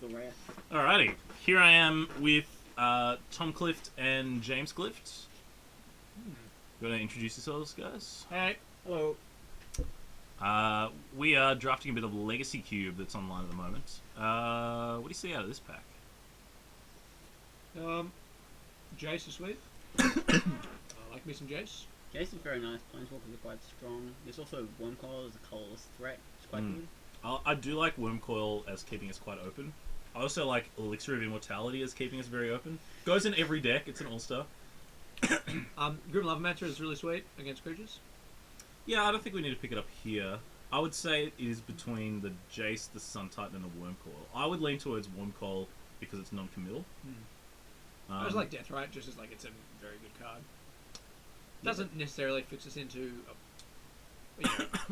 the rare. Alrighty, here I am with Tom Clift and James Clift. You want to introduce yourselves, guys? Hey. Hello. We are drafting a bit of Legacy Cube that's online at the moment. What do you see out of this pack? Jace is sweet. I like me some Jace. Jace is very nice. Planeswalkers are quite strong. There's also Wormcoil as a colourless threat. It's quite good. I do like Wormcoil as keeping us quite open. I also like Elixir of Immortality as keeping us very open. Goes in every deck. It's an all-star. Grim Lavamancer is really sweet against creatures. Yeah, I don't think we need to pick it up here. I would say it is between the Jace, the Sun Titan, and the Wormcoil. I would lean towards Wormcoil because it's non-committal. I just like Death, right? Just as like it's a very good card. Doesn't necessarily fix us into.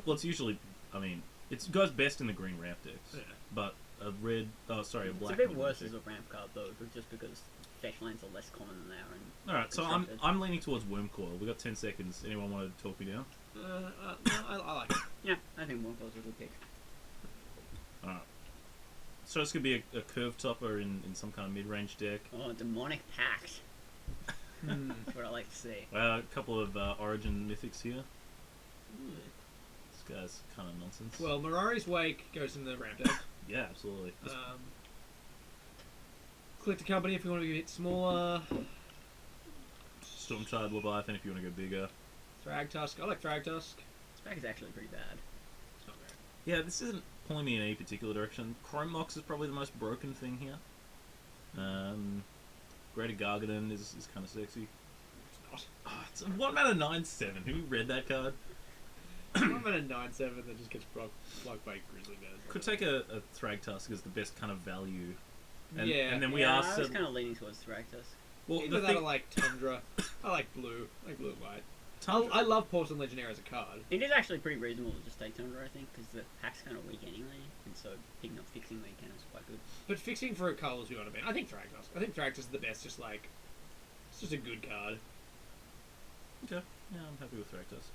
Well, it's usually, I mean, it goes best in the green ramp decks. Yeah. But a red, a black. It's a bit worse as a ramp card though, just because fetch lands are less common than they are in. Alright, so I'm leaning towards Wormcoil. We got 10 seconds. Anyone want to talk me down? No, I like it. Yeah, I think Wormcoil's a good pick. Alright. So it's going to be a curve topper in some kind of mid-range deck. Oh, Demonic Pact. That's what I like to see. A couple of Origin Mythics here. This guy's kind of nonsense. Well, Mirari's Wake goes in the ramp deck. Yeah, absolutely. Click the company if you want to get smaller. Stormchild Leviathan if you want to go bigger. Thragtusk. I like Thragtusk. This pack is actually pretty bad. It's not great. Yeah, this isn't pulling me in any particular direction. Chrome Mox is probably the most broken thing here. Greater Gargadon is kind of sexy. It's not. Oh, it's a 1 mana 9/7. Who read that card? I'm at a 9/7 that just gets blocked by Grizzly Bears. Could take a Thragtusk as the best kind of value. And, Yeah. And then we I asked. was kind of leaning towards Thragtusk. Well, Either the that thing, I like Tundra. I like blue. I like blue and white. Tundra- I love Porcelain Legionnaire as a card. It is actually pretty reasonable to just take Tundra, I think, because the pack's kind of weak anyway, and so picking up fixing when you can is quite good. But fixing for a colours you want to ban. I think Thragtusk. I think Thragtusk is the best. Just like, it's just a good card. Okay. Yeah, I'm happy with Thragtusk.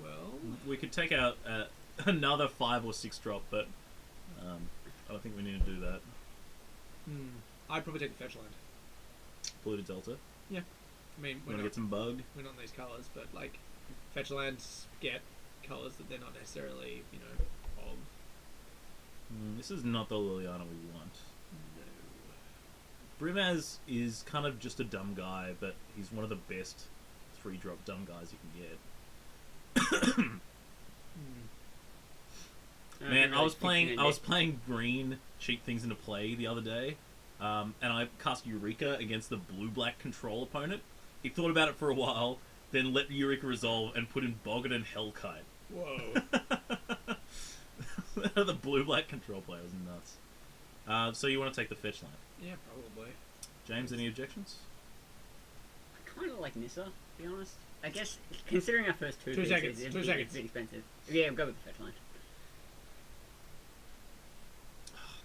Well, We could take out another 5 or 6 drop, but I don't think we need to do that. I'd probably take the fetch land. Polluted Delta. I mean, You we're want to not, get some bug? we're not in these colours, but like, fetch lands get colours that they're not necessarily, of. This is not the Liliana we want. No. Brimaz is kind of just a dumb guy, but he's one of the best 3-drop dumb guys you can get. Man, I was playing green, cheat things into play the other day, and I cast Eureka against the blue-black control opponent. He thought about it for a while, then let Eureka resolve and put in Boggart and Hellkite. Whoa. The blue-black control player was nuts. So you want to take the fetch land? Yeah, probably. James, any objections? I kind of like Nissa, to be honest. I guess, considering our first two picks, seconds, it's 2 a seconds. bit expensive. Yeah, go with the fetch land.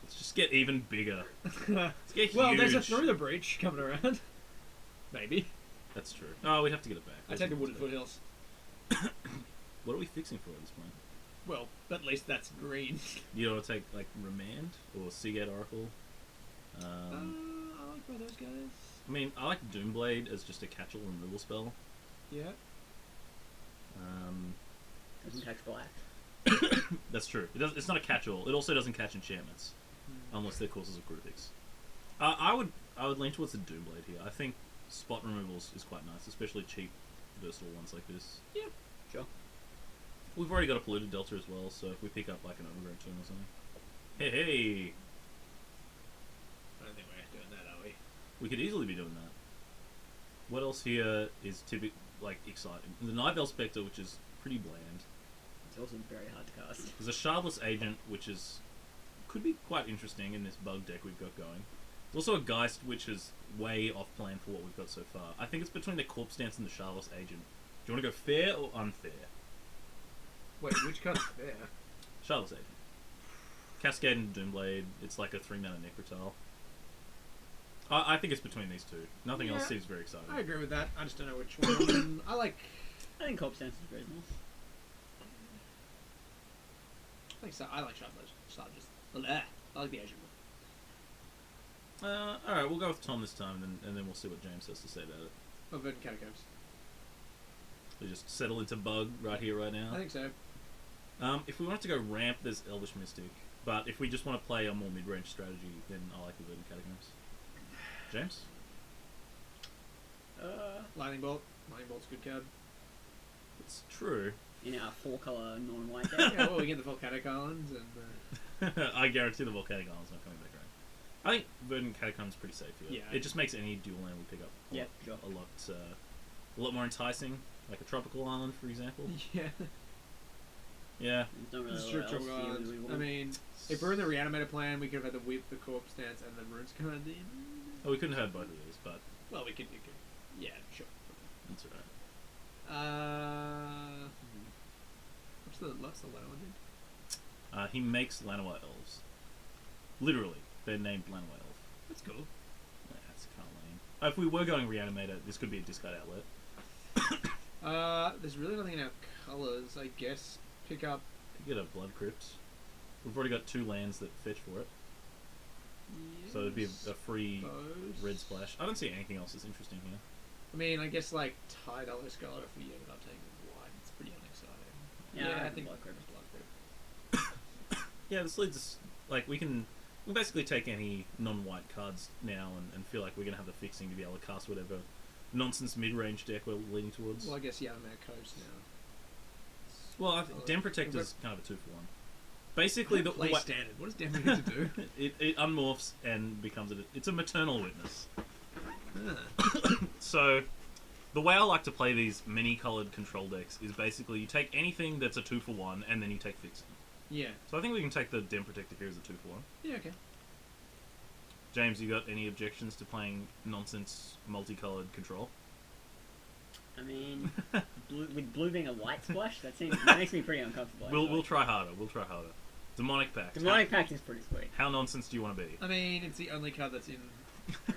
Let's just get even bigger. Let's get Well, huge. there's a Through the Breach coming around. Maybe. That's true. Oh, we'd have to get it back. I take the Wooded Foothills. What are we fixing for at this point? Well, at least that's green. You want to take, like, Remand or Seagate Oracle? I like both those guys. I mean, I like Doomblade as just a catch-all removal spell. Yeah. Doesn't catch black. That's true. It's not a catch-all. It also doesn't catch enchantments, unless they're causes of Grufix. I would lean towards the Doomblade here. I think spot removals is quite nice, especially cheap, versatile ones like this. Yeah. Sure. We've already got a Polluted Delta as well, so if we pick up like an Overgrown Tomb or something. Hey! I don't think we're doing that, are we? We could easily be doing that. What else here is exciting? The Nightveil Spectre, which is pretty bland. It's also very hard to cast. There's a Shardless Agent, which could be quite interesting in this bug deck we've got going. There's also a Geist, which is way off plan for what we've got so far. I think it's between the Corpse Dance and the Shardless Agent. Do you want to go fair or unfair? Wait, which card's fair? Shardless Agent. Cascade and Doomblade. It's like a 3-mana Necrotile. I think it's between these two. Nothing else seems very exciting. I agree with that. I just don't know which one. I think Corpse Dance is reasonable. I like Sarges. I like the Asian one. Alright, we'll go with Tom this time, and then we'll see what James has to say about it. Oh, Verdant Catacombs. We just settle into Bug right here, right now. I think so. If we wanted to go ramp, there's Elvish Mystic. But if we just want to play a more mid-range strategy, then I like the Verdant Catacombs. James? Lightning Bolt. Lightning Bolt's a good card. It's true. In our 4-color non-white deck. Yeah, well, we get the Volcanic Islands and... I guarantee the Volcanic Island's not coming back around. I think Verdant Catacombs is pretty safe here. Yeah. It just makes any dual land we pick up Yeah, sure. a lot more enticing, like a tropical island, for example. Yeah. Yeah. There's not really It's a true, lot else Tropical here Islands. we I want. mean, if we're in the Reanimator plan, we could have had the Whip, the Corpse Dance, and the Runes card in. Oh, we couldn't have both of these, but Well, we could. Yeah, sure. that's alright. What's the low one? He makes Lanois elves. Literally, they're named Lanois elf. That's cool. Yeah, that's kind of lame. If we were going Reanimator, this could be a discard outlet. There's really nothing in our colours. I guess pick up. You get a Blood Crypt. We've already got 2 lands that fetch for it, so it'd be a free suppose. red splash. I don't see anything else that's interesting here. I mean, I guess like Tidal Scholar if we ended up taking white, it's pretty unexciting. Yeah, I think Blood Crypt. Blood Crypt. Yeah, this leads us like we can basically take any non-white cards now and feel like we're gonna have the fixing to be able to cast whatever nonsense mid-range deck we're leaning towards. Well, I guess Yavimaya Coast now. Well, I think Den Protector's kind of a 2-for-1. Basically, the play wa- standard. What does Denver need to do? it unmorphs and becomes it's a maternal witness. Ah. So, the way I like to play these many-colored control decks is basically you take anything that's a 2-for-1 and then you take fixing. Yeah. So I think we can take the Den Protector here as a 2-for-1. Yeah. Okay. James, you got any objections to playing nonsense multicolored control? I mean, with blue being a white splash, that makes me pretty uncomfortable. We'll try harder. We'll try harder. Demonic Pact. Demonic Pact is pretty sweet. How nonsense do you want to be? I mean, it's the only card that's in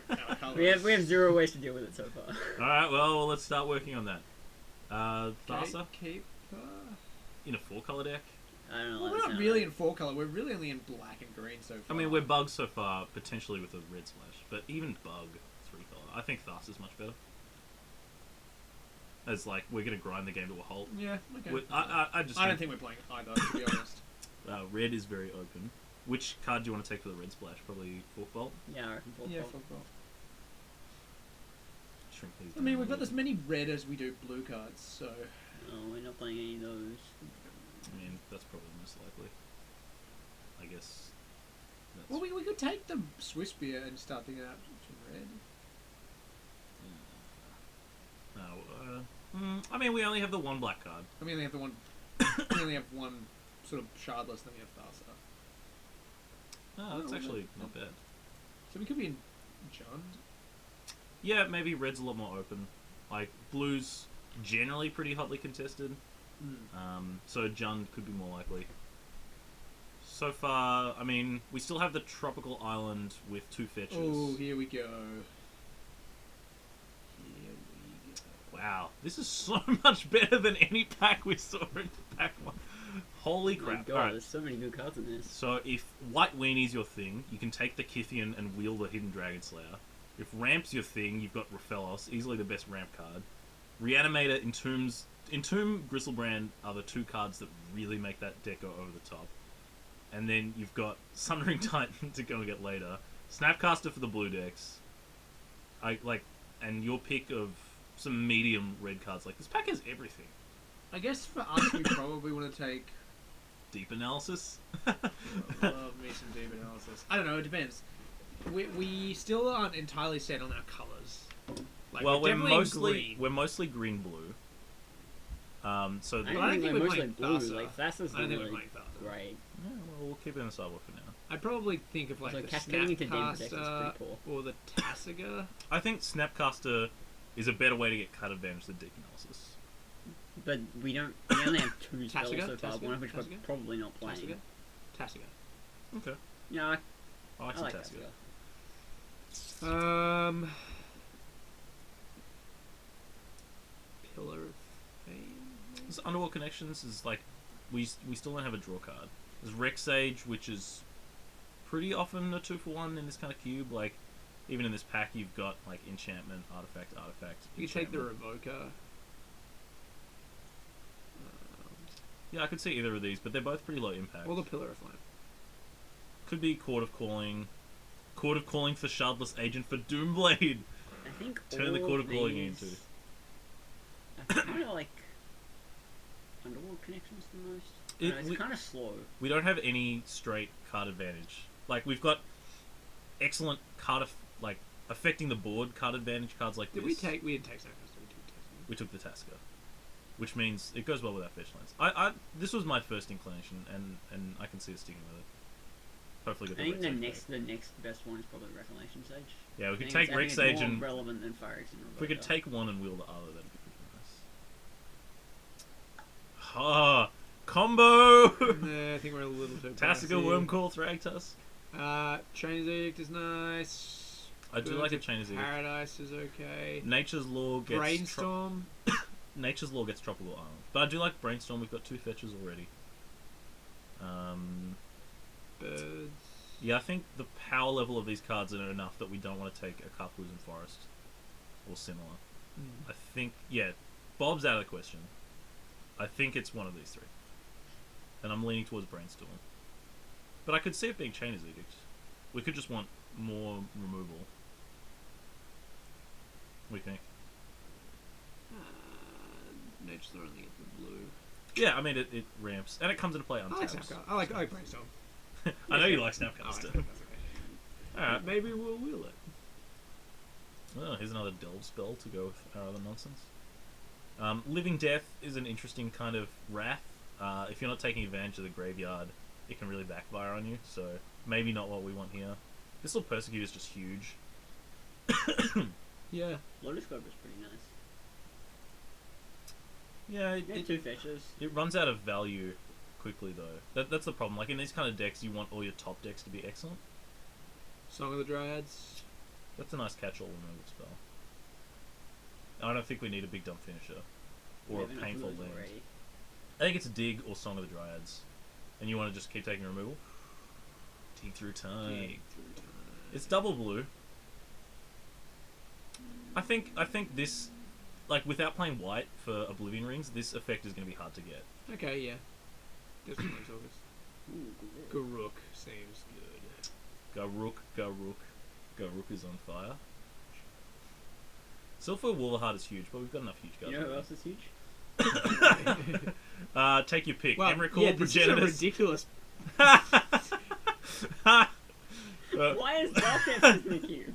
our colours. We have 0 ways to deal with it so far. All right. Well, let's start working on that. Thassa Keep. in a 4-color deck. I don't know. Well, that we're not sounds really right. in 4-color. We're really only in black and green so far. I mean, we're bugged so far, potentially with a red splash, but even bug 3-color. I think Thassa's much better. As like we're gonna grind the game to a halt. Yeah. Okay. I don't think we're playing either, to be honest. Red is very open. Which card do you want to take for the red splash? Probably Forkbolt? Yeah, I reckon four. Yeah, four. football. Shrink these I mean, down we've a got as little. many red as we do blue cards, so. No, we're not playing any of those. I mean, that's probably most likely. I guess. That's Well, we could take the Swiss beer and start thinking out some red. No, I mean, we only have the 1 black card. I mean, we have the one. we only have one sort of shardless, then we have Thassa. Oh, that's Oh, actually not bad. So we could be in John. Yeah, maybe red's a lot more open. Like, blue's generally pretty hotly contested. So Jund could be more likely. So far, I mean, we still have the tropical island with 2 fetches. Oh, here we go. Wow, this is so much better than any pack we saw in pack 1. Holy Oh my crap. God, Alright, there's so many good cards in this. so if White Weenie's your thing, you can take the Kithian and wheel the Hidden Dragon Slayer. If Ramp's your thing, you've got Raphaelos, easily the best ramp card. Reanimator, Entomb, Gristlebrand are the 2 cards that really make that deck go over the top. And then you've got Sundering Titan to go and get later. Snapcaster for the blue decks. And your pick of some medium red cards. Like, this pack has everything. I guess for us, we probably want to take. Deep Analysis. Love me some deep analysis. I don't know. It depends. We still aren't entirely set on our colours. Like, Well, we're definitely mostly green blue. So I I don't don't think think we're we're mostly playing blue. Thassa. Like Thassa's I don't think we're really playing Thassa. great. yeah, well, we'll keep it in the sideboard for now. I'd probably think of like So the cascading into Demon Protector is Snapcaster pretty or the Tassiger. I think Snapcaster is a better way to get card advantage than Deep Analysis. But we only have 2 spells Tassiger? so far, Tassiger? one of which we're Tassiger? probably not playing. Tassiger. Okay. Yeah, I like I some like Tassiger. Tassiger. Pillar of Fame. This Underworld Connections is like we still don't have a draw card. There's Rexage, which is pretty often a 2-for-1 in this kind of cube. Like, even in this pack, you've got like enchantment, artifact, artifact. You take the enchantment. Revoker. Yeah, I could see either of these, but they're both pretty low impact. Or the Pillar of Flame. Could be Court of Calling. Court of Calling for Shardless Agent for Doomblade. I think Turn the all Court of Calling these into. I kind of like Underworld Connections the most. It's kind of slow. We don't have any straight card advantage. Like, we've got excellent card like affecting the board card advantage cards like Did this. we didn't take Snapcaster, we took Tasker. We took the Tasker, which means it goes well with our fetch lands. This was my first inclination, and I can see us sticking with it. Hopefully, get I the think Rexage the next best one is probably Recollection Sage. Yeah, we I could think take it's Rexage more and relevant than Fire X and if we could Revoker. take one and wheel the other, that'd be pretty nice. Ah, combo. Nah, I think we're a little too Tassica, Wormcall, Thragtusk. Chain's Edict is nice. I do like a Chain's Edict. Paradise is okay. Nature's Law gets Brainstorm. Nature's Law gets Tropical Island, but I do like Brainstorm. We've got 2 fetches already. Birds. Yeah, I think the power level of these cards are enough that we don't want to take a Carcosan Forest or similar. I think, yeah, Bob's out of the question. I think it's one of these 3, and I'm leaning towards Brainstorm. But I could see it being Chain's Edict. We could just want more removal. What do you think? Nature's Law only get the blue. Yeah, I mean it ramps and it comes into play on I like taps. Snapcaster. I like Brainstorm. I know you like I like Snapcaster. Snapcaster. Alright. Maybe we'll wheel it. Oh, here's another delve spell to go with our other nonsense. Living Death is an interesting kind of wrath. If you're not taking advantage of the graveyard, it can really backfire on you, so maybe not what we want here. This little Persecute is just huge. Yeah. Lotus Cobra is pretty nice. Yeah, Yeah, 2 fetches. it runs out of value quickly, though. That's the problem. Like, in these kind of decks, you want all your top decks to be excellent. Song of the Dryads. That's a nice catch-all removal spell. I don't think we need a big dump finisher. We Or a have enough painful moves land. already. I think it's Dig or Song of the Dryads. And you want to just keep taking removal? Dig through time. Dig through time. It's double blue. I think this, like, without playing white for Oblivion Rings, this effect is going to be hard to get. Okay, yeah. Just August. Ooh, good. Garuk seems good. Garuk. Garuk is on fire. Silver Wolverheart is huge, but we've got enough huge cards. You know who else is huge? Take your pick. Well, Emrakul, yeah, this is a Progenitus. ridiculous. Why is Dark in the queue?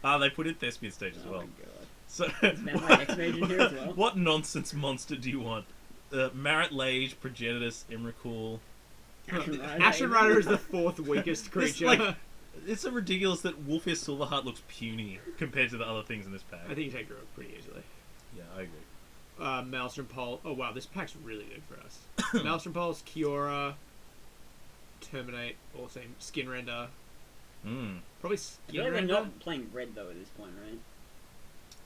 They put in Thespian stage as Oh well. my god. So, Vampire X-Mage in here as well? what nonsense monster do you want? Marit Lage, Progenitus, Emrakul. Ashen Rider is the 4th weakest creature. like- It's so ridiculous that Wolfist Silverheart looks puny compared to the other things in this pack. I think you take Garuk pretty easily. Yeah, I agree. Maelstrom Pulse. Oh wow, this pack's really good for us. Maelstrom Pulse, Kiora, Terminate, all same. Skin Render. Probably I feel Skin like we're Render. not playing red though at this point, right?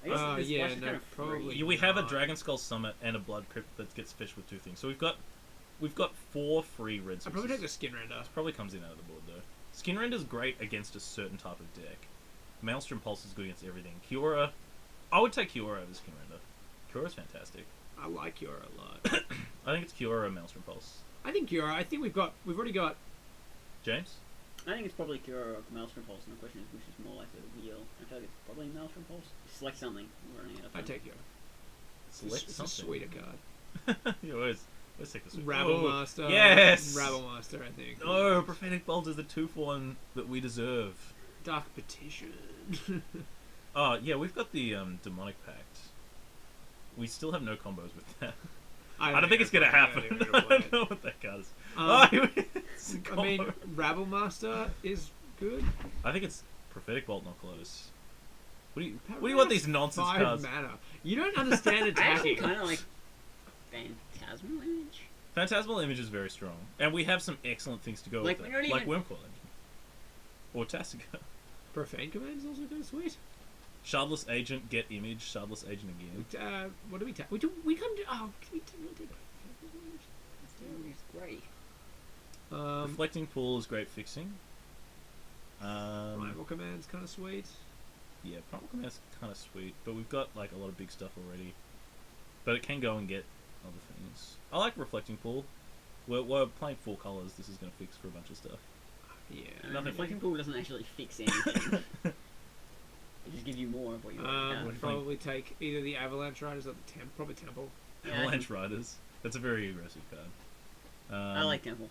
I guess this yeah, splash is no, kind of probably. free. We have a not. Dragon Skull Summit and a Blood Crypt that gets fished with 2 things. So we've got 4 free red I'd probably take sources. the Skin Render. Probably comes in out of the board though. Skin Render's great against a certain type of deck. Maelstrom Pulse is good against everything. Kiora, I would take Kiora over Skin Render. Kiora's fantastic. I like Kiora a lot. I think it's Kiora or Maelstrom Pulse. I think Kiora. I think we've already got. James? I think it's probably Cure or Maelstrom Pulse, and the question is which is more likely to wheel. I feel like it's probably Maelstrom Pulse. Select something. We're running out of time. I take Kiora. Select It's a something. sweeter card. You always take the sweet. Rabble Oh, Master. yes! Rabble Master, I think. No, Prophetic Bolt is the 2-for-1 that we deserve. Dark Petition. Oh, yeah, we've got the Demonic Pact. We still have no combos with that. I don't think it's going to happen. I don't know what that card is. It's a I mean, combo. Rabble Master is good. I think it's Prophetic Bolt, not close. What do you want these nonsense 5 cards? mana. You don't understand I actually attacking. kind of like Phantasmal Image. Phantasmal Image is very strong. And we have some excellent things to go Like, with we don't it. Like even- Wormcoil Engine. Or Tassica. Profane Command is also kind of sweet. Shardless Agent, get Image. Shardless Agent again. What do we take? We can't do. Oh, can we take? It's great. Reflecting Pool is great fixing. Rival Command's kind of sweet. Yeah, Primal Command's kind of sweet, but we've got like a lot of big stuff already. But it can go and get other things. I like Reflecting Pool. We're playing 4 colors. This is going to fix for a bunch of stuff. Yeah. Nothing- Reflecting Pool doesn't actually fix anything. It just gives you more of what you already Would have. probably take either the Avalanche Riders or the probably Temple. Yeah, Avalanche Riders. That's a very aggressive card. I like Temple.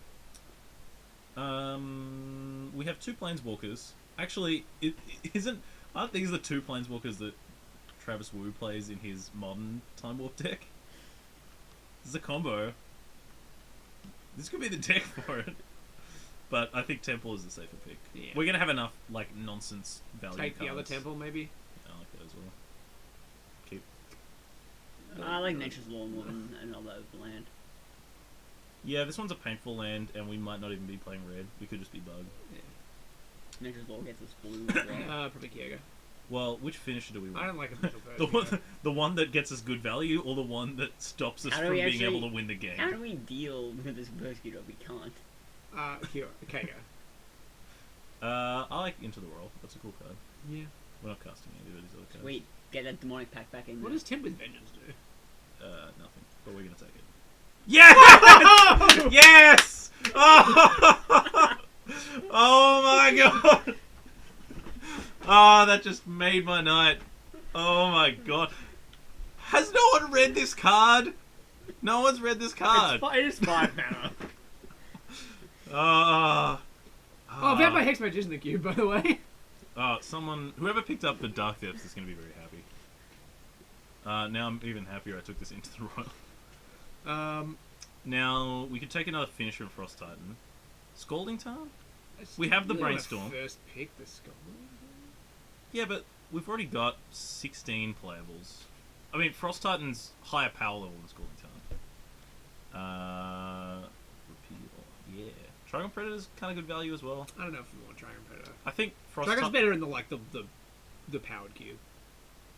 We have 2 Planeswalkers. Actually, aren't these the 2 Planeswalkers that Travis Wu plays in his modern Time Warp deck? This is a combo. This could be the deck for it. But I think Temple is the safer pick. Yeah. We're going to have enough like nonsense value Take the other cards. Temple, maybe. I like that as well. Keep. I like Nature's Law more than another land. Yeah, this one's a painful land, and we might not even be playing red. We could just be bug. Nature's Law gets us blue as well. Probably Kiega. Well, which finisher do we I want? don't like a mental The person. the one that gets us good value, or the one that stops us How do from we being able actually- to win the game? How do we deal with this persecutor? We can't. Kiega. I like Into the World. That's a cool card. Yeah. We're not casting any of these other cards. Sweet. Get that demonic pack back in What there. does Tempest Vengeance do? Nothing. But we're gonna take it. Yes! Yes! Oh! Oh my god! Oh, that just made my night. Oh my god. Has no one read this card? No one's read this card. It is 5 mana. Oh, Vampire Hexmage is in the cube, by the way. whoever picked up the Dark Depths is going to be very happy. Now I'm even happier I took this into the Royal. Now, we could take another finisher in Frost Titan. Scalding Tarn? We have the Brainstorm. First pick the Skull. Yeah, but we've already got 16 playables. I mean, Frost Titan's higher power level than Scalding Tarn. Repeal. Yeah. Dragon Predator's kind of good value as well. I don't know if we want Dragon Predator. I think Frost Dragon's Titan... better in the powered cube.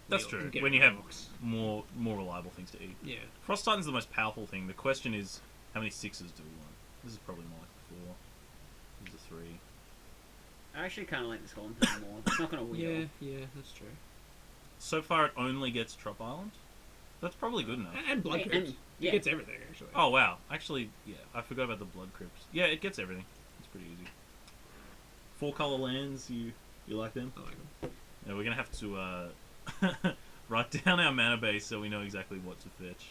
That's You'll true. get When it you in have the box. more reliable things to eat. Yeah. Frost Titan's the most powerful thing. The question is, how many 6s do we want? This is probably more like 4. This is a 3. I actually kind of like the Skull and Thing more. It's not going to wheel. Yeah, that's true. So far, it only gets Trop Island. That's probably good enough. And Blood And- Crypt. and- It yeah. gets everything, actually. Oh wow! Actually, yeah, I forgot about the Blood Crypt. Yeah, it gets everything. It's pretty easy. 4 color lands. You like them? I like them. Yeah, we're gonna have to write down our mana base so we know exactly what to fetch.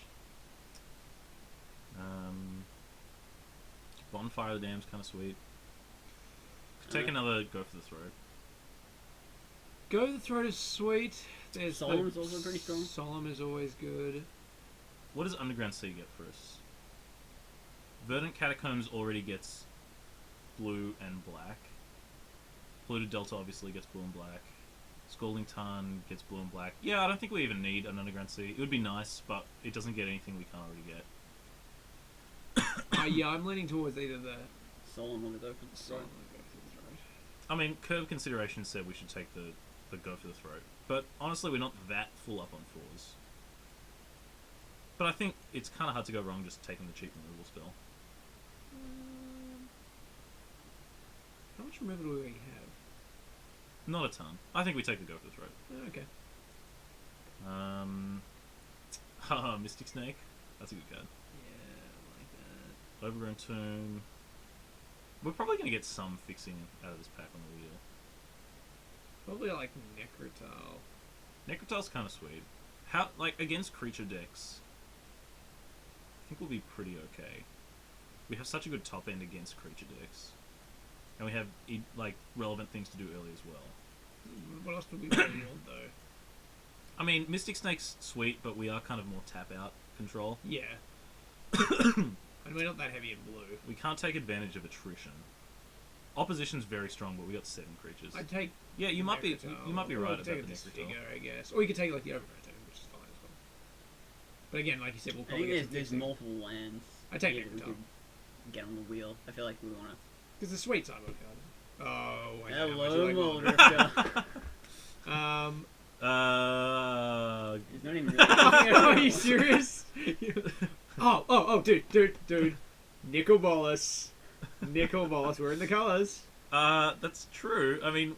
Bonfire of the Dam's kind of sweet. Could take another Go for the Throat. Go the Throat is sweet. There's Solemn's also pretty strong. Solemn is always good. What does Underground Sea get for us? Verdant Catacombs already gets blue and black. Polluted Delta obviously gets blue and black. Scalding Tarn gets blue and black. Yeah, I don't think we even need an Underground Sea. It would be nice, but it doesn't get anything we can't already get. Yeah, I'm leaning towards either the Solemn or the Go for the Solemn Throat. or Go for the Throat. I mean, Curve Consideration said we should take the Go for the Throat. But honestly, we're not that full up on 4s. But I think it's kind of hard to go wrong just taking the cheap removal spell. How much removal do we have? Not a ton. I think we take the Go for the Throat. Oh, okay. Mystic Snake. That's a good card. Yeah, I like that. Overgrown Tomb. We're probably going to get some fixing out of this pack on the wheel. Probably like Necrotal. Necrotal's kind of sweet. How, like, against creature decks, I think we'll be pretty okay. We have such a good top end against creature decks. And we have, like, relevant things to do early as well. What else would we really want, though? I mean, Mystic Snake's sweet, but we are kind of more tap-out control. Yeah. And we're not that heavy in blue. We can't take advantage of attrition. Opposition's very strong, but we got 7 creatures. I'd take. Yeah, you might be Necrotal. right Or about take the a Necrotal. Stinger, I guess. Or you could take like the Overgrown Tomb, which is fine as well. But again, like you said, we'll I probably think get there's some multiple lands. I take here that we Necrotal. could get on the wheel. I feel like we want to. Because the sweet side card. Oh, wait. Hello, Moldrifter. Moldrifter. Uh, It's not even really. Are you serious? Oh, dude. Nicol Bolas. Nicol Bolas, we're in the colours. That's true. I mean,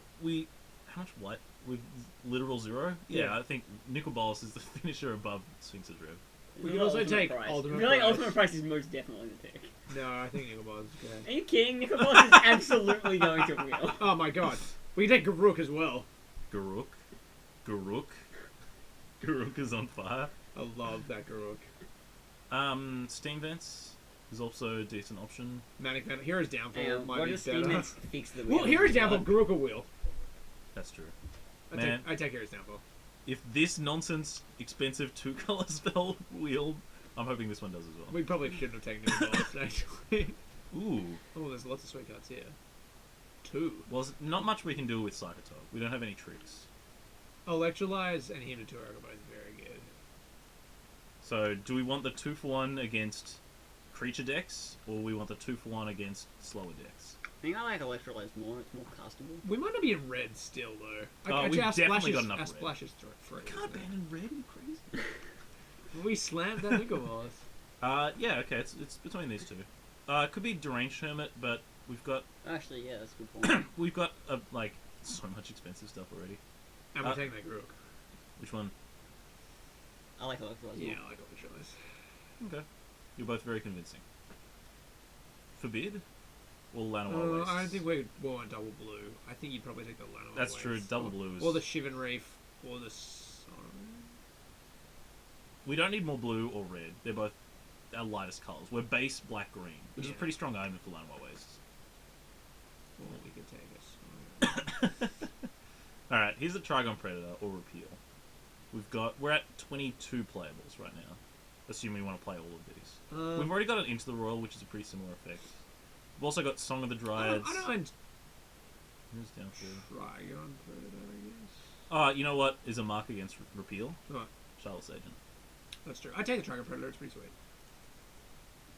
how much white with literal 0? Yeah, I think Nicol Bolas is the finisher above Sphinx's Rev. We can also take Price. Ultimate I feel like Price. Ultimate Price is most definitely the pick. No, I think Nicol Bolas is good. Are you kidding? Nicol Bolas is absolutely going to wheel. Oh my god. We can take Garruk as well. Garruk is on fire. I love that Garruk. Steam Vents is also a decent option. Manic Venom. Hero's Downfall Hang on, might what be does better. Steamens fix the wheel? Well, Hero's Downfall, Garruk will wheel. That's true. I take Hero's Downfall. If this nonsense expensive 2-color spell wheel, I'm hoping this one does as well. We probably shouldn't have taken Nicol Bolas, actually. Ooh. Oh, there's lots of sweet cards here. 2. Well, there's not much we can do with Psychotop. We don't have any tricks. Electrolyze and Hymn to Tour are both very good. So, do we want the 2-for-1 against creature decks, or we want the 2-for-1 against slower decks? I think I like Electrolyze more. It's more castable. We might not be in red still, though. We've definitely got enough our red. splash is free. Can't ban in red, you crazy? We slammed that Nicol Bolas. Yeah, okay, it's between these two. It could be Deranged Hermit, but we've got Actually, yeah, that's a good point. we've got so much expensive stuff already. And we're taking that Garruk. Which one? I like Electrolyze Yeah, more. I like Electrolyze. Okay. You're both very convincing. Forbid? Or Llanowar Waste? I don't think we're on double blue. I think you'd probably take the Llanowar That's Waste. true, double blue is... Or the Shivan Reef, or the We don't need more blue or red. They're both our lightest colours. We're base black-green, which is a Yeah. pretty strong argument for Llanowar Waste. Or we could take us. Alright, here's a Trigon Predator, or Repeal. We're at 22 playables right now, assuming we want to play all of these. We've already got an Into the Royal, which is a pretty similar effect. We've also got Song of the Dryads. I don't mind Who's down for? Trigon Predator, I guess. Oh, you know what is a mark against Repeal? What? Charlotte's Agent. That's true. I take the Trigon Predator, it's pretty sweet.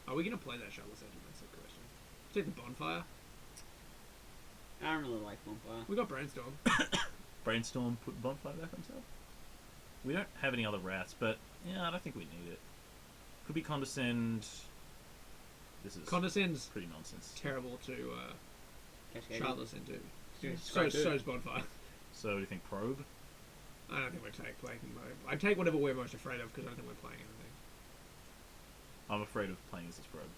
Are we going to play that Charlotte's Agent? That's the question. Take the Bonfire. I don't really like Bonfire. We got Brainstorm. Brainstorm, put Bonfire back on top. We don't have any other rats, but yeah, I don't think we need it. Could be Condescend. This is Condescend's pretty nonsense. terrible to Cascade. Charlotte's into. Yeah, So's Bonfire. So, do you think Probe? I don't think we're playing mode. I take whatever we're most afraid of because I don't think we're playing anything. I'm afraid of playing as this Probe.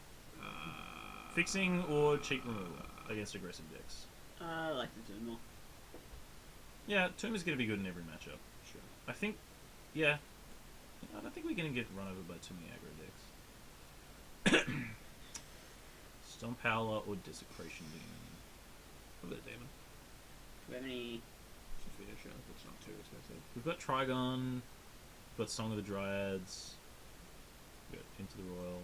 Fixing or cheat removal against aggressive decks? I like the Zoom more. Yeah, Tomb is going to be good in every matchup. Sure. I think, yeah. I don't think we're going to get run over by too many aggro decks. Stomp Howler or Desecration Demon? Probably the Demon. Do we have any... Sophia Show, it's not too expensive. We've got Trigon, we've got Song of the Dryads, we've got Into the Royal.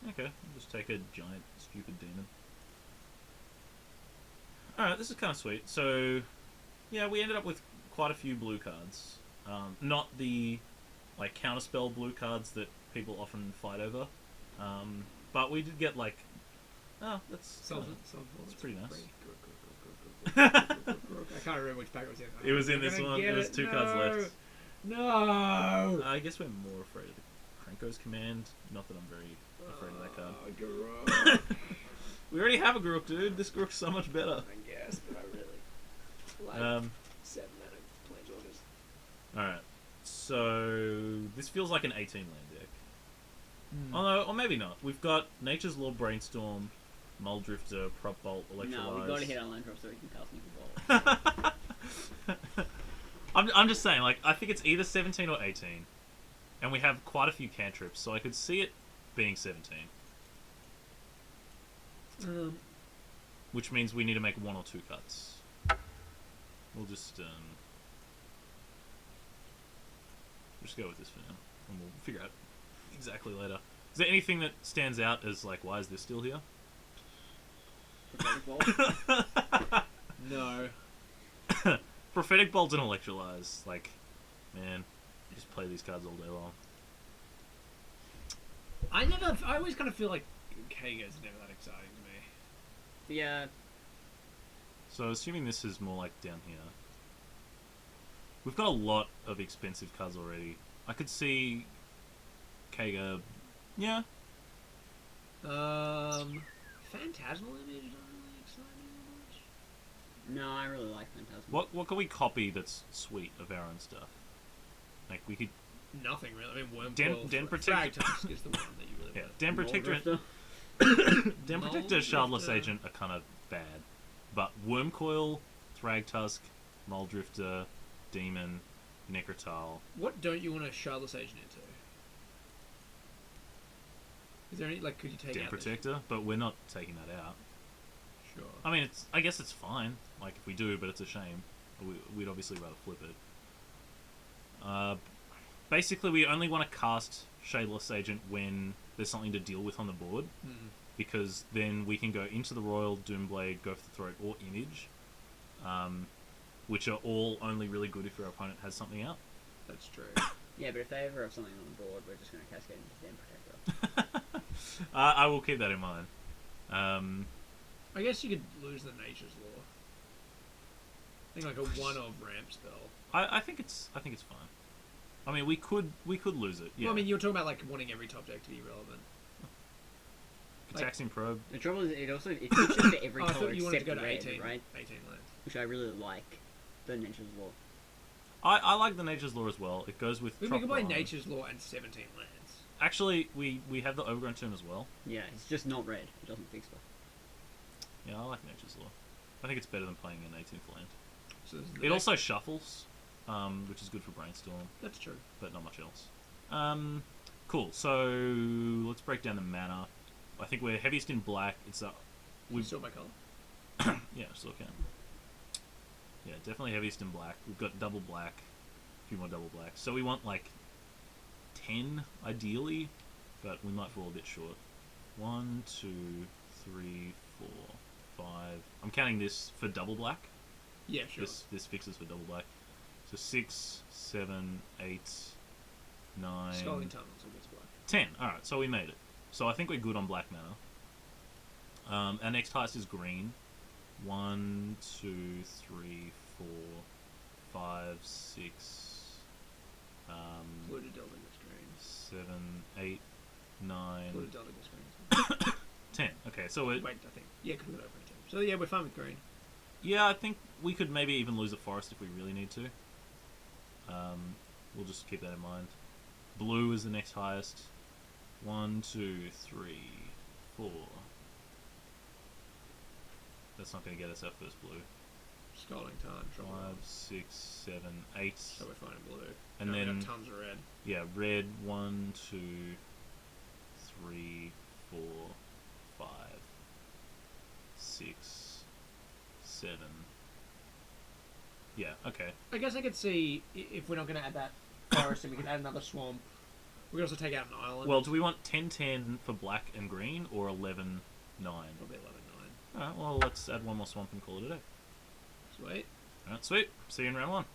Okay, we'll just take a giant, stupid demon. Alright, this is kind of sweet. So, yeah, we ended up with quite a few blue cards. Not the, counterspell blue cards that people often fight over. But we did get, that's pretty nice. I can't remember which pack it was in. It was in this one. There was 2 cards left. No! I guess we're more afraid of the Krenko's Command. Not that I'm very afraid of that card. Garruk. We already have a Garruk, dude. This Garruk's so much better. I guess, but I really like 7 mana Planeswalkers. Alright. So, this feels like an 18 land deck. Oh, no, or maybe not. We've got Nature's Law, Brainstorm, Muldrifter, Prop Bolt, Electrolyze. No, we gotta hit our land drop so we can cast Nicol Bolas. I'm just saying, I think it's either 17 or 18. And we have quite a few cantrips, so I could see it being 17. Which means we need to make 1 or 2 cuts. We'll just go with this for now. And we'll figure out exactly later. Is there anything that stands out as, why is this still here? Prophetic Bolt. No. Prophetic Bolt and Electrolyze. Man, just play these cards all day long. I always kind of feel like Kaga's never that exciting to me. Yeah, So, assuming this is more down here. We've got a lot of expensive cards already. I could see Kaga... Yeah. Phantasmal Image doesn't really excite me that much. No, I really like Phantasm. What can we copy that's sweet of our own stuff? Like we could Nothing really. I mean, Den Wormcoil, Protector- Fragtusk is the one that you really yeah, want. Den Protector, Drifter. Den Protector, Shardless Agent are kind of bad, but Wormcoil, Thragtusk, Muldrifter, Demon, Necrotal. What don't you want a Shardless Agent into? Is there any, like, could you take Den out Protector, but we're not taking that out. Sure. I mean, I guess it's fine. Like if we do, but it's a shame. We'd obviously rather flip it. Basically, we only want to cast Shadeless Agent when there's something to deal with on the board, because then we can go into the Royal, Doomblade, Go for the Throat, or Image, which are all only really good if your opponent has something out. That's true. Yeah, but if they ever have something on the board, we're just going to cascade into Den Protector. I will keep that in mind. I guess you could lose the Nature's Law. I think like a one-of ramp spell. I think it's fine. I mean, we could lose it. Yeah. Well, I mean, you're talking about like wanting every top deck to be relevant. Taxing Probe. The trouble is, it features for every I color thought you wanted except to go to red, 18, right? 18 lands. Which I really like. The Nature's Law. I like the Nature's Law as well. It goes with. We can buy Tropical Island. Nature's Law and 17 lands. Actually, we have the Overgrown Tomb as well. Yeah, it's just not red. It doesn't fix stuff. Yeah, I like Nature's Law. I think it's better than playing an 18th land. So this is the It next- also shuffles, which is good for Brainstorm, That's true. but not much else. Cool. So let's break down the mana. I think we're heaviest in black. It's We we've sort by color. yeah, still can. Yeah, definitely heaviest in black. We've got double black, a few more double black. So we want like 10 ideally, but we might fall a bit short. 1, 2, 3, 4, 5. I'm counting this for double black. Yeah, sure. This fixes for double black. So 6, 7, 8, 9, Scalding Tunnels all gets black. 10. Alright, so we made it. So I think we're good on black mana. Our next highest is green. 1, 2, 3, 4, 5, 6, Blue to Delta gets green. 7, 8, 9, Blue to Delta gets green. 10. Okay, so we're, Wait, I think. Yeah, because we got over 10. So yeah, we're fine with green. yeah, I think we could maybe even lose a forest if we really need to. We'll just keep that in mind. Blue is the next highest. 1, 2, 3, 4. That's not going to get us our first blue. Scalding Tarn, Trouble. 5, 6, 7, 8. So we're fine in blue. And Now we then got tons of red. yeah, red 1, 2, 3, 4, 5, 6, 7. Yeah, okay. I guess I could see if we're not going to add that forest, and we can add another swamp. We can also take out an island. Well, do we want 10-10 for black and green or 11-9? Probably 11-9. Alright, well, let's add one more swamp and call it a day. Sweet. Alright, sweet. See you in round 1.